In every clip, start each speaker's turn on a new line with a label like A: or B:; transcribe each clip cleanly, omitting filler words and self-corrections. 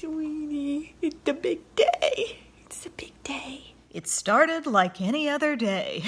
A: Sweetie, it's a big day. It's a big day. It started like any other day.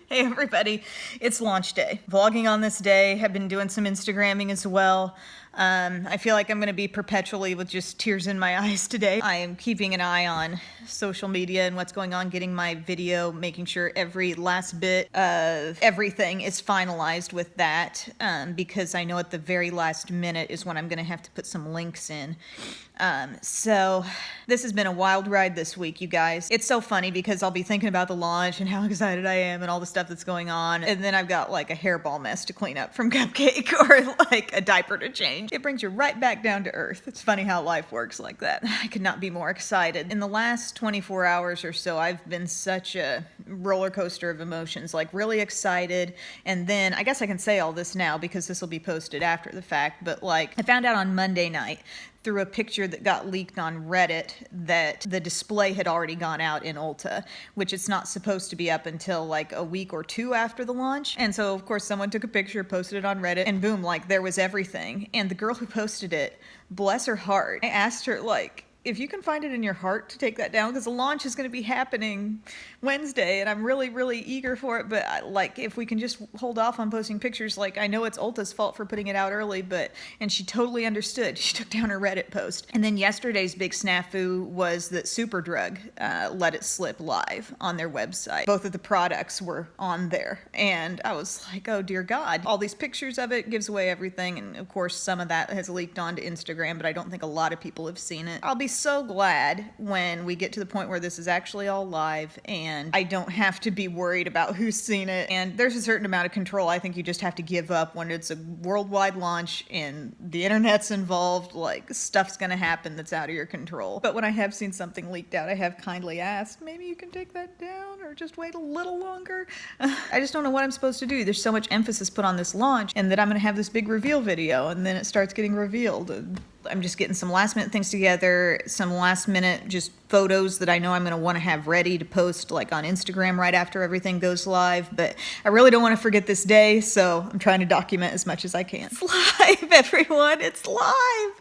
A: Hey everybody, it's launch day. Vlogging on this day, have been doing some Instagramming as well. I feel like I'm going to be perpetually with just tears in my eyes today. I am keeping an eye on social media and what's going on, getting my video, making sure every last bit of everything is finalized with that, because I know at the very last minute is when I'm going to have to put some links in. So this has been a wild ride this week, you guys. It's so funny because I'll be thinking about the launch and how excited I am and all the stuff that's going on, and then I've got like a hairball mess to clean up from Cupcake or like a diaper to change. It brings you right back down to earth. It's funny how life works like that. I could not be more excited. In the last 24 hours or so, I've been such a roller coaster of emotions, like really excited. And then I guess I can say all this now because this will be posted after the fact, but like I found out on Monday night through a picture that got leaked on Reddit that the display had already gone out in Ulta, which it's not supposed to be up until like a week or two after the launch. And so of course someone took a picture, posted it on Reddit, and boom, like there was everything. And the girl who posted it, bless her heart, I asked her like, if you can find it in your heart to take that down, because the launch is going to be happening Wednesday, and I'm really, really eager for it, but like, if we can just hold off on posting pictures, like, I know it's Ulta's fault for putting it out early, and she totally understood. She took down her Reddit post. And then yesterday's big snafu was that Superdrug let it slip live on their website. Both of the products were on there, and I was like, oh dear God. All these pictures of it gives away everything, and of course some of that has leaked onto Instagram, but I don't think a lot of people have seen it. I'll be so glad when we get to the point where this is actually all live and I don't have to be worried about who's seen it. And there's a certain amount of control I think you just have to give up when it's a worldwide launch and the internet's involved. Like, stuff's gonna happen that's out of your control. But when I have seen something leaked out, I have kindly asked, maybe you can take that down or just wait a little longer. I just don't know what I'm supposed to do. There's so much emphasis put on this launch and that I'm gonna have this big reveal video, and then it starts getting revealed. I'm just getting some last minute things together, some last minute just photos that I know I'm going to want to have ready to post like on Instagram right after everything goes live. But I really don't want to forget this day, so I'm trying to document as much as I can. It's live, everyone. It's live.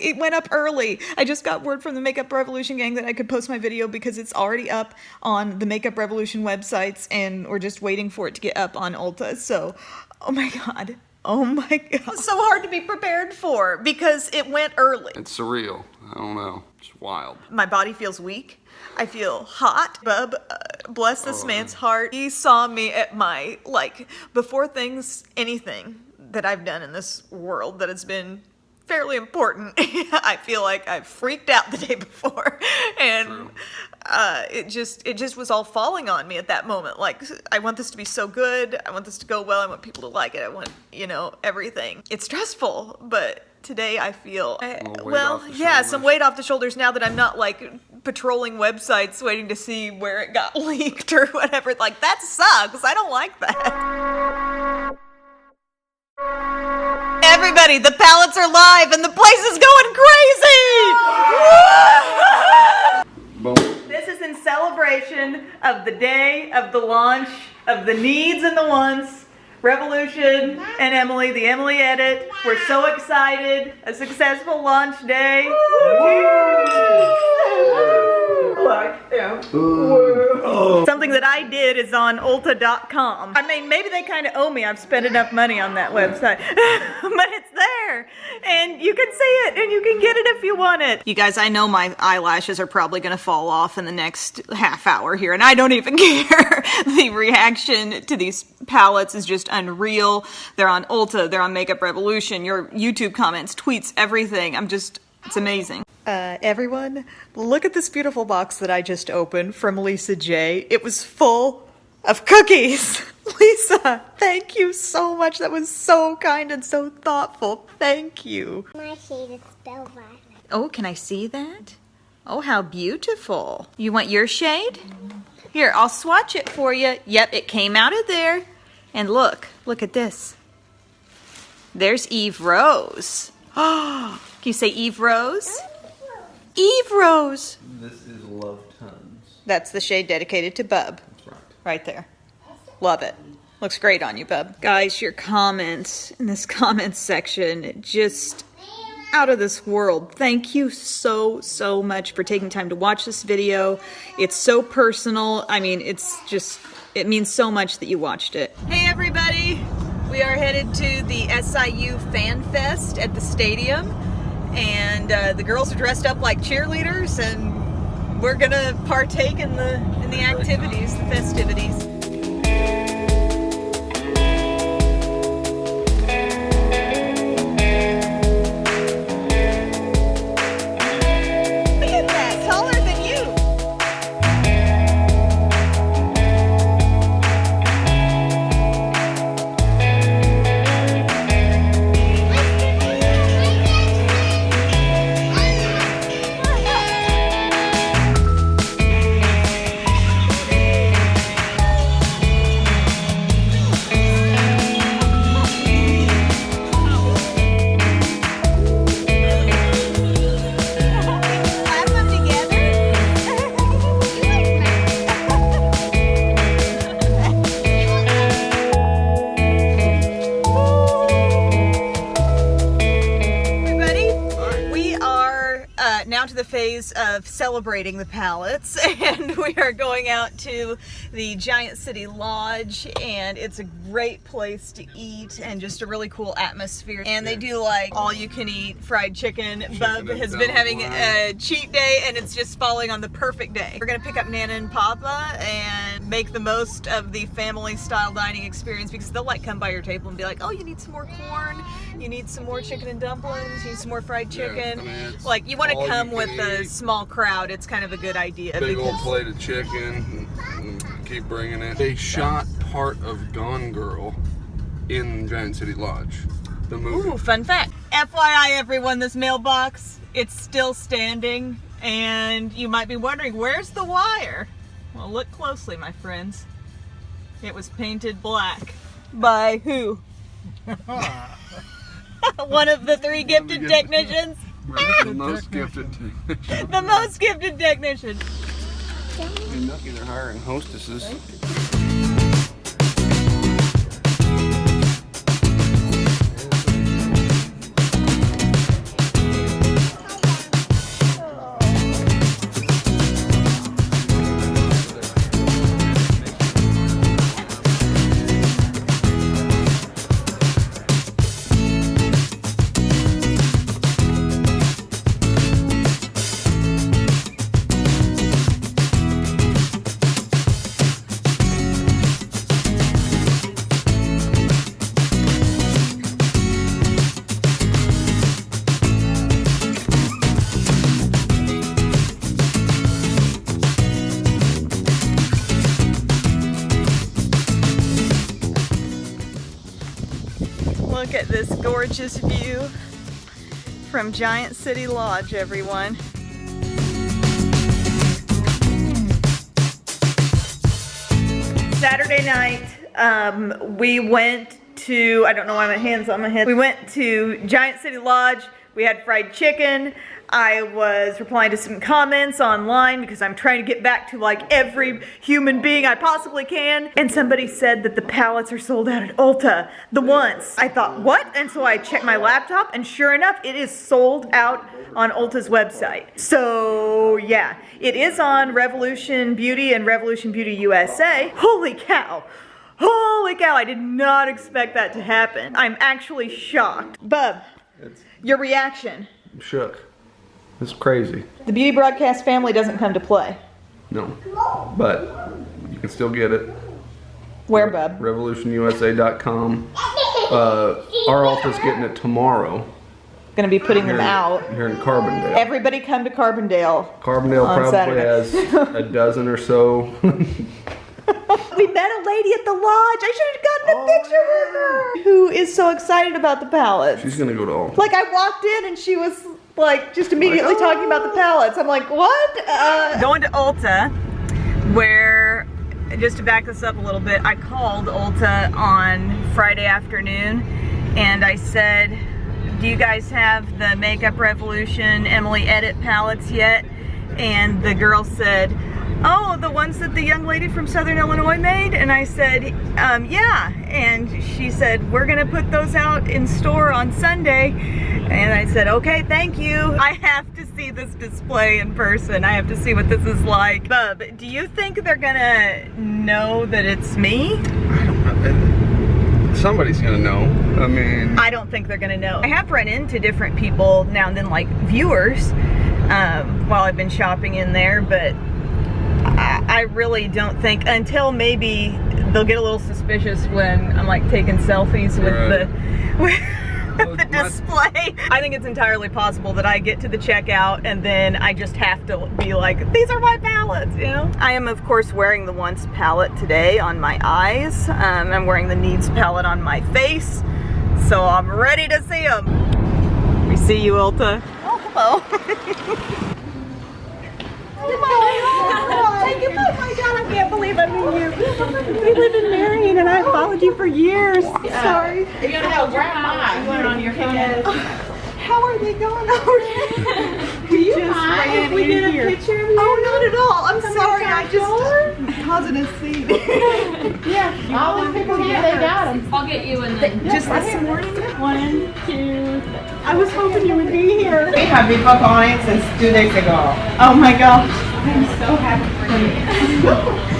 A: It went up early. I just got word from the Makeup Revolution gang that I could post my video because it's already up on the Makeup Revolution websites, and we're just waiting for it to get up on Ulta. So, oh my God. Oh my God. It's so hard to be prepared for because it went early.
B: It's surreal. I don't know. It's wild.
A: My body feels weak. I feel hot. Bub, bless this man's heart. He saw me at my, like, before anything that I've done in this world that has been fairly important. I feel like I freaked out the day before, and it just was all falling on me at that moment. Like, I want this to be so good. I want this to go well. I want people to like it. I want, everything. It's stressful, but today I feel, some weight off the shoulders now that I'm not like patrolling websites waiting to see where it got leaked or whatever. Like, that sucks. I don't like that. Everybody, the palettes are live and the place is going crazy!
B: Boom.
A: This is in celebration of the day of the launch of the needs and the wants. Revolution and Emily, the Emily edit. We're so excited. A successful launch day. Something that I did is on Ulta.com. I mean, maybe they kind of owe me. I've spent enough money on that website. But it's there. And you can see it. And you can get it if you want it. You guys, I know my eyelashes are probably going to fall off in the next half hour here. And I don't even care. The reaction to these palettes is just unreal. They're on Ulta. They're on Makeup Revolution. Your YouTube comments, tweets, everything. It's amazing. Everyone, look at this beautiful box that I just opened from Lisa J. It was full of cookies. Lisa, thank you so much. That was so kind and so thoughtful. Thank you.
C: My shade is Belle Violet.
A: Oh, can I see that? Oh, how beautiful. You want your shade? Here, I'll swatch it for you. Yep, it came out of there. And look at this. There's Eve Rose. Oh, can you say Eve Rose? Eve Rose.
D: This is Love Tons.
A: That's the shade dedicated to Bub.
D: That's right.
A: Right there. Love it. Looks great on you, Bub. Guys, your comments in this comments section just out of this world. Thank you so much for taking time to watch this video. It's so personal. I mean, it means so much that you watched it. Hey everybody, we are headed to the SIU Fan Fest at the stadium, and the girls are dressed up like cheerleaders, and we're gonna partake in the activities, the festivities. Now to the phase of celebrating the pallets, and we are going out to the Giant City Lodge, and it's a great place to eat and just a really cool atmosphere. And they do like all you can eat fried chicken. Bub has been having a cheat day, and it's just falling on the perfect day. We're gonna pick up Nana and Papa and make the most of the family style dining experience, because they'll like come by your table and be like, oh, you need some more corn, you need some more chicken and dumplings, you need some more fried chicken. Yeah, I mean, like you want to come with a small crowd. It's kind of a good idea.
B: Big old plate of chicken and keep bringing it. They shot part of Gone Girl in Giant City Lodge, the movie.
A: Ooh, fun fact. FYI everyone, this mailbox, it's still standing, and you might be wondering, where's the wire? Well, look closely, my friends. It was painted black. By who? One of the 3 gifted technicians.
B: The most gifted technician.
A: The most gifted technician.
B: You're lucky they're hiring hostesses.
A: Look at this gorgeous view from Giant City Lodge, everyone. Saturday night, we went to, I don't know why my hand's on my head. We went to Giant City Lodge. We had fried chicken. I was replying to some comments online because I'm trying to get back to like every human being I possibly can. And somebody said that the pallets are sold out at Ulta, the once. I thought, what? And so I checked my laptop, and sure enough, it is sold out on Ulta's website. So yeah, it is on Revolution Beauty and Revolution Beauty USA. Holy cow. Holy cow, I did not expect that to happen. I'm actually shocked. Bub, your reaction?
D: I'm shook. It's crazy.
A: The Beauty Broadcast family doesn't come to play.
D: No, but you can still get it.
A: Where, Bub?
D: RevolutionUSA.com. Our office getting it tomorrow.
A: Gonna be putting them out.
D: Here in Carbondale.
A: Everybody come to Carbondale.
D: Carbondale
A: on
D: probably
A: Saturday.
D: has a dozen or so.
A: We met a lady at the lodge. I should have gotten a picture with her. Who is so excited about the pallets.
D: She's gonna go to Ulta.
A: Like, I walked in and she was like just immediately talking about the pallets. I'm like, what? Going to Ulta, where, just to back this up a little bit, I called Ulta on Friday afternoon and I said, do you guys have the Makeup Revolution Emily Edit palettes yet? And the girl said, oh, the ones that the young lady from Southern Illinois made? And I said, yeah. And she said, we're gonna put those out in store on Sunday. And I said, okay, thank you. I have to see this display in person. I have to see what this is like. Bub, do you think they're gonna know that it's me?
B: I don't know. Somebody's gonna know. I mean,
A: I don't think they're gonna know. I have run into different people now and then, like viewers, while I've been shopping in there, but I really don't think, until maybe they'll get a little suspicious when I'm like taking selfies with the display. I think it's entirely possible that I get to the checkout and then I just have to be like, these are my palettes, you know? I am of course wearing the Once palette today on my eyes. I'm wearing the Needs palette on my face. So I'm ready to see them. We see you, Ulta. Oh, hello. Oh my God, I can't believe I meet you. We live in Marion and I followed you for years. Sorry.
C: You're gonna have grandma. You want on your phone?
A: How are they going over there?
C: Do you mind if we get a picture of you?
A: Oh, not at all. I'm sorry. I just causing a scene.
C: Yeah, all these people here, they got them.
E: I'll get you in then.
A: Just this morning.
C: 1, 2.
A: I was hoping you would be here.
F: We have been working on it since 2 days ago.
A: Oh my gosh.
F: I'm so happy for you.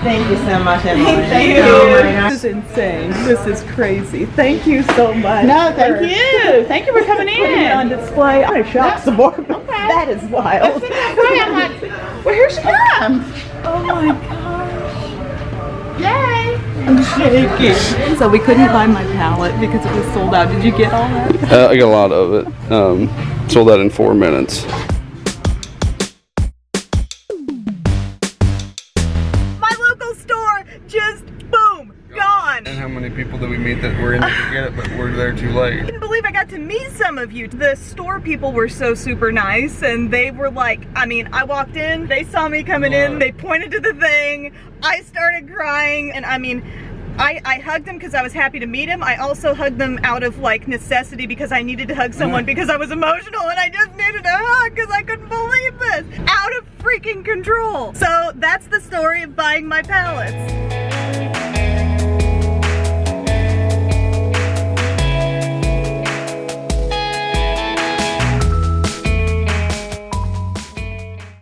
F: Thank you so much, Emily.
A: Thank
F: you.
A: you.
F: This is insane. This is crazy. Thank you so much.
C: No, thank you. Thank you for coming in.
F: On display. I'm gonna shop some more. That is wild.
C: I'm like, well, here she comes.
F: Oh my gosh.
C: Yay.
F: I'm shaking. So we couldn't buy my palette because it was sold out. Did you get all that?
B: I got a lot of it. Sold out in 4 minutes.
A: Just boom, gone.
B: And how many people did we meet that were in there to get it, but were there too late?
A: I couldn't believe I got to meet some of you. The store people were so super nice, and they were like, I mean, I walked in, they saw me coming in, they pointed to the thing, I started crying, and I mean, I hugged them because I was happy to meet him. I also hugged them out of like necessity because I needed to hug someone because I was emotional and I just needed a hug because I couldn't believe this. Out of freaking control. So that's the story of buying my palettes.